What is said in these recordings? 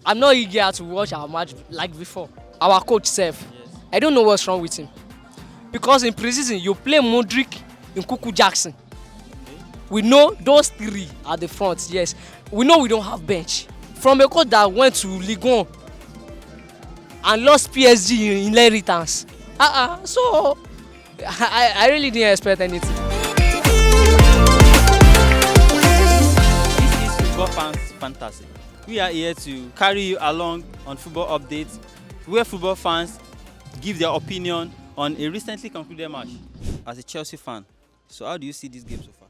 I'm not eager to watch our match like before. Our coach self, Yes. I don't know what's wrong with him. Because in preseason, you play Modric, Nkuku Jackson. We know those three at the front, yes. We know we don't have bench. From a coach that went to Ligue 1 and lost PSG in inheritance. So, I really didn't expect anything. This is Football Fans Fantasy. We are here to carry you along on football updates, where football fans give their opinion on a recently concluded match. As a Chelsea fan, so how do you see this game so far?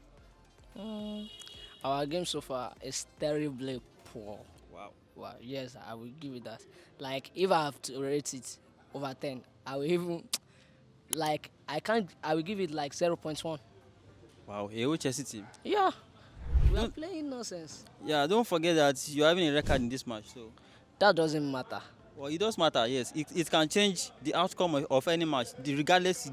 Our game so far is terribly poor. Wow. Wow, yes, I will give it that. Like, if I have to rate it over 10, I will even, like, I will give it like 0.1. Wow, a whole Chelsea team. Yeah, we are playing nonsense. Yeah, don't forget that you're having a record in this match, so. That doesn't matter. Well, it does matter, yes. It can change the outcome of any match, regardless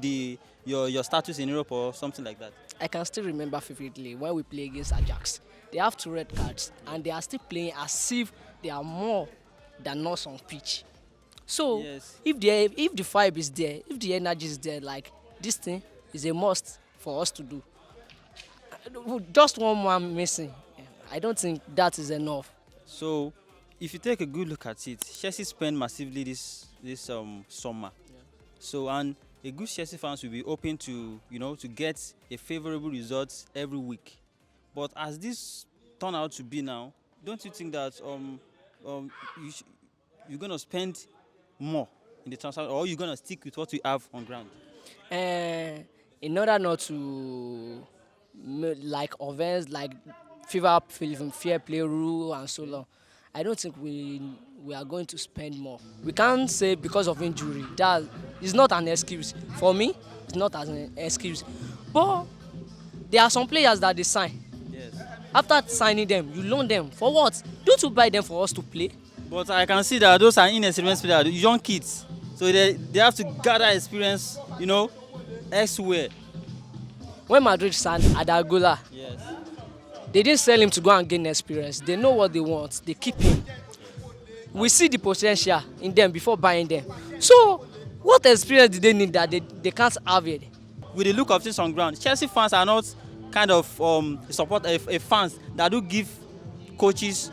your status in Europe or something like that. I can still remember vividly when we play against Ajax. They have 2 red cards and they are still playing as if they are more than us on pitch. So Yes. if the vibe is there, if the energy is there, like this thing is a must for us to do. Just one man missing, I don't think that is enough. So, if you take a good look at it, Chelsea spent massively this summer. Yeah. So, and a good Chelsea fans will be open to to get a favorable result every week. But as this turn out to be now, don't you think that you're gonna spend more in the transfer, or you're gonna stick with what we have on ground? In order not to like offense, like fair play rule and so on, I don't think we are going to spend more. We can't say because of injury. That is not an excuse. For me, it's not an excuse. But there are some players that they sign. Yes. After signing them, you loan them. For what? Don't you buy them for us to play? But I can see that those are inexperienced players, young kids. So they have to gather experience, elsewhere. When Madrid signed Adagola, Yes. they didn't sell him to go and gain experience. They know what they want. They keep him. We see the potential in them before buying them. So, what experience did they need that they can't have it? With the look of things on ground, Chelsea fans are not kind of support a fans that do give coaches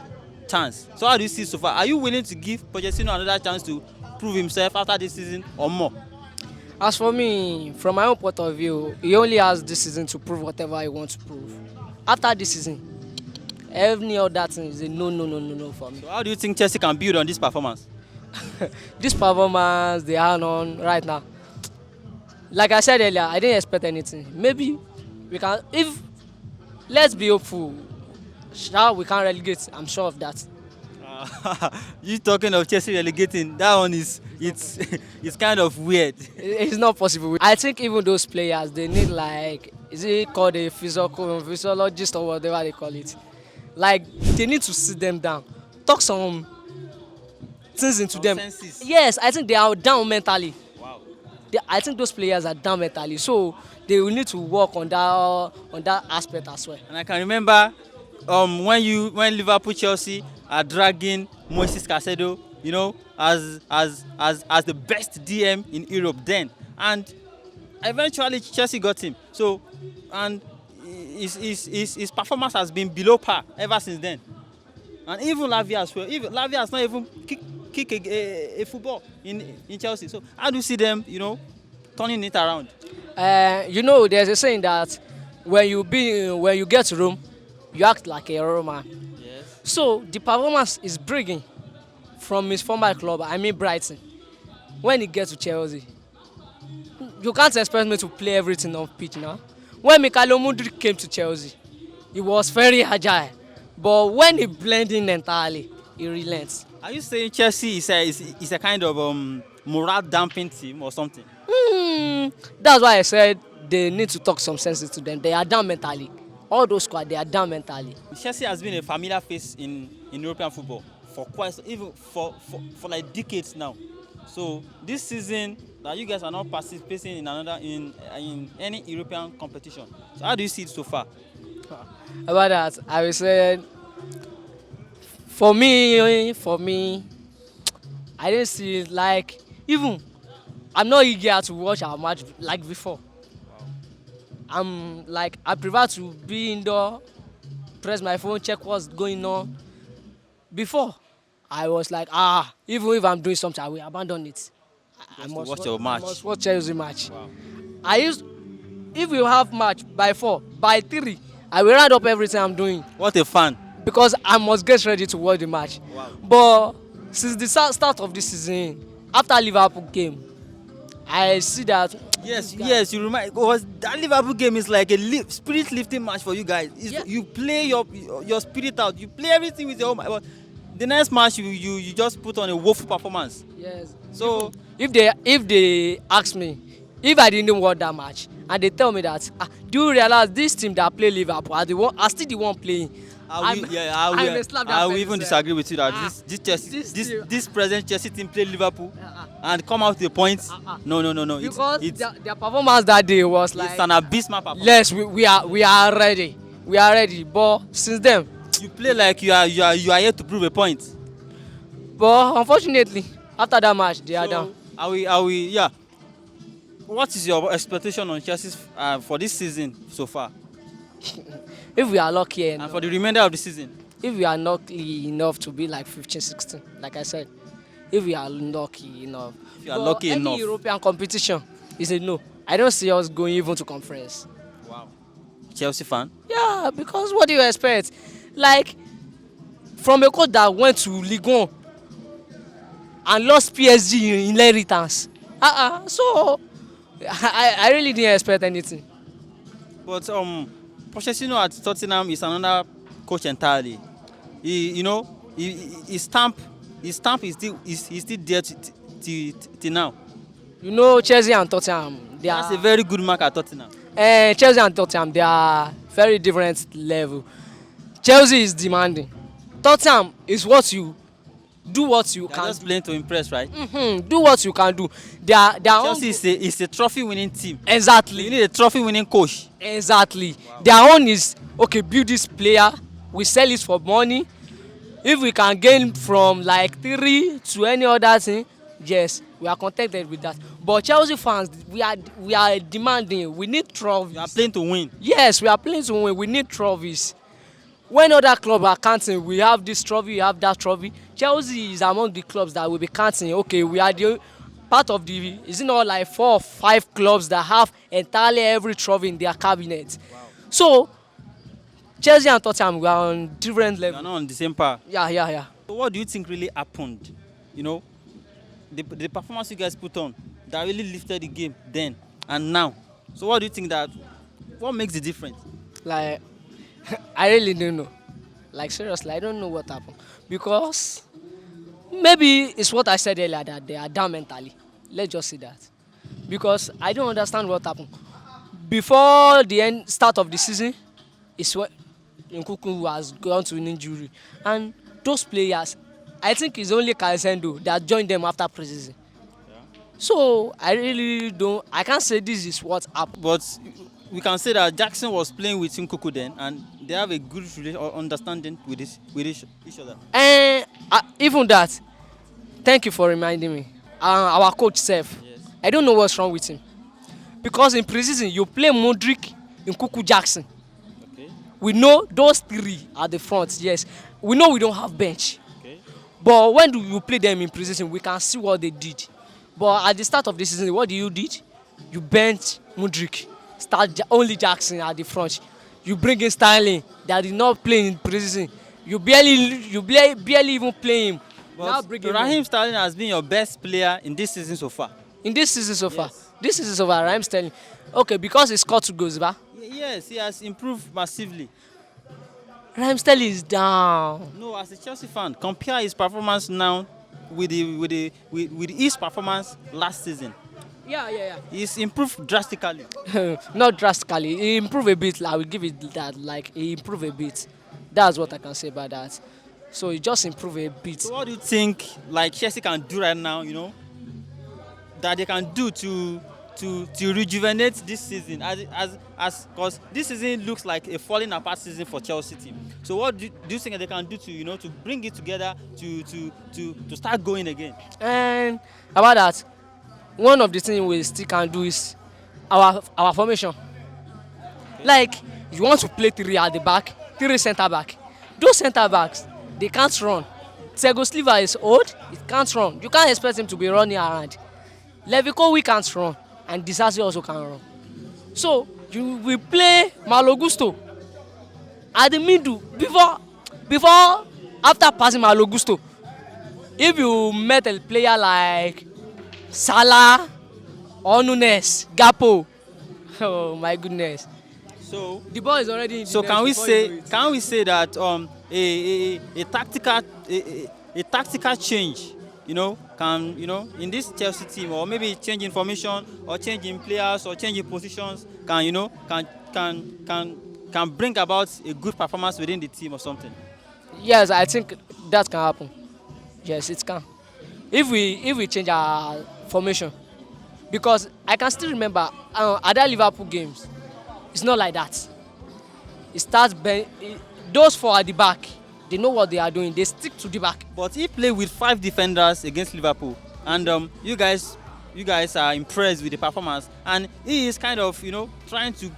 chance. So how do you see so far? Are you willing to give Pochettino another chance to prove himself after this season or more? As for me, from my own point of view, he only has this season to prove whatever he wants to prove. After this season, any other thing is a no for me. So how do you think Chelsea can build on this performance? This performance they are on right now, like I said earlier, I didn't expect anything. Maybe we can, if let's be hopeful, we can relegate. I'm sure of that. You talking of Chelsea relegating? That one it's it's kind of weird. It's not possible. I think even those players, they need, like, is it called a physiologist or whatever they call it? Like, they need to sit them down, talk some things into them. Senses. Yes, I think they are down mentally. Wow. I think those players are down mentally, so they will need to work on that aspect as well. And I can remember when Liverpool Chelsea are dragging Moises Caicedo, as the best DM in Europe then, and eventually Chelsea got him. So, and his performance has been below par ever since then. And even Lavia as well. Even Lavia has not even kick a football in Chelsea. So how do you see them, turning it around? There's a saying that when you get to Rome, you act like a Roman. Yes. So the performance is bringing from his former club, I mean Brighton. When he gets to Chelsea, you can't expect me to play everything on pitch now. When Mikhailo Mudryk came to Chelsea, he was very agile, but when he blended in entirely, he relents. Are you saying Chelsea is a kind of morale damping team or something? That's why I said they need to talk some sense to them. They are down mentally. All those squad, they are down mentally. Chelsea has been a familiar face in European football for for like decades now. So this season that you guys are not participating in any European competition. So how do you see it so far? About that, I will say For me, I didn't see it like even I'm not eager to watch our match like before. I'm like I prefer to be indoor, press my phone, check what's going on. Before, I was like, even if I'm doing something, I will abandon it. I Just to must watch watch. your I match. must watch Chelsea match. Wow. I used if we have match by 4, by 3, I will round up everything I'm doing What a fan. because I must get ready to watch the match. Wow. But since the start of this season, after Liverpool game, I see that this Yes, guy. yes, you remind because that Liverpool game is like a spirit lifting match for you guys. Yeah. You play your spirit out. You play everything with your own. But the next match you just put on a woeful performance. Yes. So If they ask me if I didn't watch that match and they tell me that do you realize this team that play Liverpool are still the one playing. I may slap that I will person, even sir. disagree with you that Ah, this Chelsea this team. this present Chelsea team play Liverpool Uh-uh. and come out with a point. Uh-uh. No. Because It's their performance that day was like it's an abysmal performance. yes we are ready, but since then, You play like you are here to prove a point. but unfortunately after that match they are down. So are we yeah. What is your expectation on Chelsea for this season so far If we are lucky and enough, for the remainder of the season? if we are lucky enough to be like 15, 16, like I said, if we are lucky enough. If you are But lucky any enough. European competition is a no. I don't see us going even to conference. Wow. Chelsea fan? Yeah, because what do you expect? Like from a coach that went to Ligue 1 and lost PSG in inheritance. So I really didn't expect anything. But Pochettino at Tottenham is another coach entirely. His stamp is still there till now. You know Chelsea and Tottenham, they That's a are very good mark at Tottenham. Chelsea and Tottenham, they are very different level. Chelsea is demanding. Tottenham is what you do what you They're can just do. playing to impress, right? Do what you can do. Their own Chelsea is a trophy winning team. You exactly. need a trophy winning coach. Exactly. Their own is okay, build this player, we sell it for money. If we can gain from like 3 to any other thing, yes, we are contented with that. But Chelsea fans, we are demanding. We need trophies. You are playing to win. Yes, we are playing to win. We need trophies. When other clubs are counting, we have this trophy, we have that trophy. Chelsea is among the clubs that will be counting. Okay, we are the part of the. Is it not like 4 or 5 clubs that have entirely every trophy in their cabinet? Wow. So Chelsea and Tottenham we are on different You are levels. not on the same par. Yeah. So what do you think really happened? You know, the performance you guys put on that really lifted the game then and now. So what do you think what makes the difference? Like I really don't know. Like seriously, I don't know what happened because maybe it's what I said earlier that they are down mentally. Let's just say that because I don't understand what happened before the start of the season. Is when Nkuku has gone to an injury and those players, I think it's only Caicedo that joined them after preseason. So I can't say this is what happened. But we can say that Jackson was playing with Nkuku then, and they have a good understanding with each other. And even that, thank you for reminding me. Our coach Sef, Yes. I don't know what's wrong with him. Because in preseason, you play Modric, Nkuku, Jackson. Okay. We know those 3 at the front, yes. We know we don't have bench. Okay. But when do you play them in preseason, we can see what they did. But at the start of the season, what did? You bench Modric, start only Jackson at the front. You bring in Sterling that did not play in preseason. You barely even play him. Now But bring him in. Raheem Sterling has been your best player in this season so far. In this season so far. Yes. This season so far, I'm telling. Okay, because he scored 2 goals, ba. Yes, he has improved massively. Raheem Sterling is down. No, as a Chelsea fan, compare his performance now with his performance last season. Yeah. He's improved drastically. Not drastically. He improved a bit. I will give it that. Like he improved a bit. That's what I can say about that. So he just improved a bit. So what do you think like Chelsea can do right now, that they can do to to rejuvenate this season as because this season looks like a falling apart season for Chelsea team. So what do you think they can do to to bring it together to start going again? And about that, one of the things we still can do is our formation. Like, you want to play three at the back, three centre back. Those centre backs, they can't run. Thiago Silva is old, he can't run. You can't expect him to be running around. Levico, we can't run, and Disasi also can't run. So you will play Malo Gusto at the middle before after passing Malo Gusto. If you met a player like Salah or Nunes, Gapo, oh my goodness, So the ball is already in the so net can we before you say know it. that a tactical a tactical change, can in this Chelsea team, or maybe change in formation or change in players or change in positions, can can bring about a good performance within the team or something? Yes, I think that can happen. Yes, it can. If we change our formation, because I can still remember other Liverpool games. It's not like that. It starts those four at the back. They know what they are doing. They stick to the back. But he played with 5 defenders against Liverpool, and you guys are impressed with the performance, and he is kind of trying to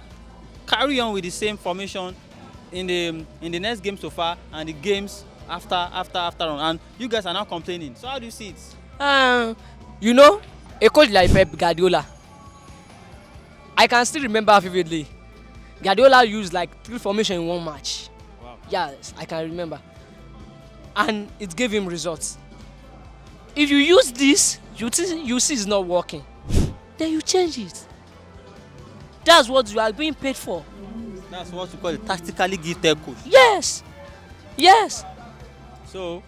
carry on with the same formation in the next game so far and the games after on, and you guys are now complaining. So how do you see it? You know, a coach like Pep Guardiola, I can still remember vividly. Guardiola used like 3 formation in one match. Wow. Yes, I can remember. And it gave him results. If you use this, you see it's not working, then you change it. That's what you are being paid for. That's what we call a tactically gifted coach. Yes. Yes. So,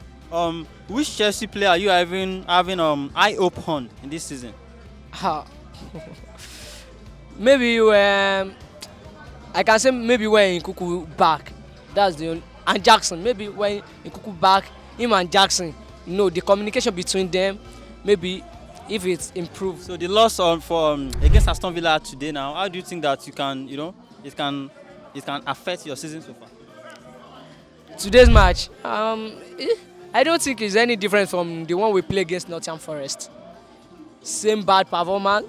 which Chelsea player are you having eye hope on in this season? Ha. Maybe I can say maybe when Nkuku back. That's the only, and Jackson. Maybe when Nkuku back, him and Jackson, the communication between them, maybe if it's improved. So the loss for against Aston Villa today now, how do you think that it can affect your season so far? Today's match, I don't think it's any different from the one we play against Nottingham Forest. Same bad performance.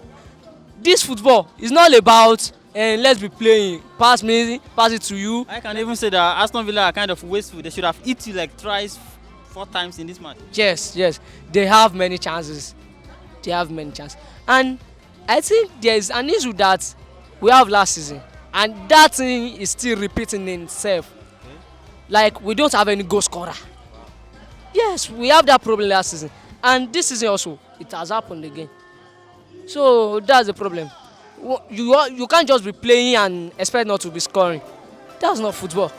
This football is not about let's be playing. Pass me, pass it to you. I can even say that Aston Villa are kind of wasteful. They should have hit you like thrice, 4 times in this match. Yes, they have many chances. And I think there is an issue that we have last season, and that thing is still repeating itself. Okay. Like, we don't have any goal scorer. Yes, we have that problem last season, and this season also it has happened again. So that's the problem. You can't just be playing and expect not to be scoring. That's not football.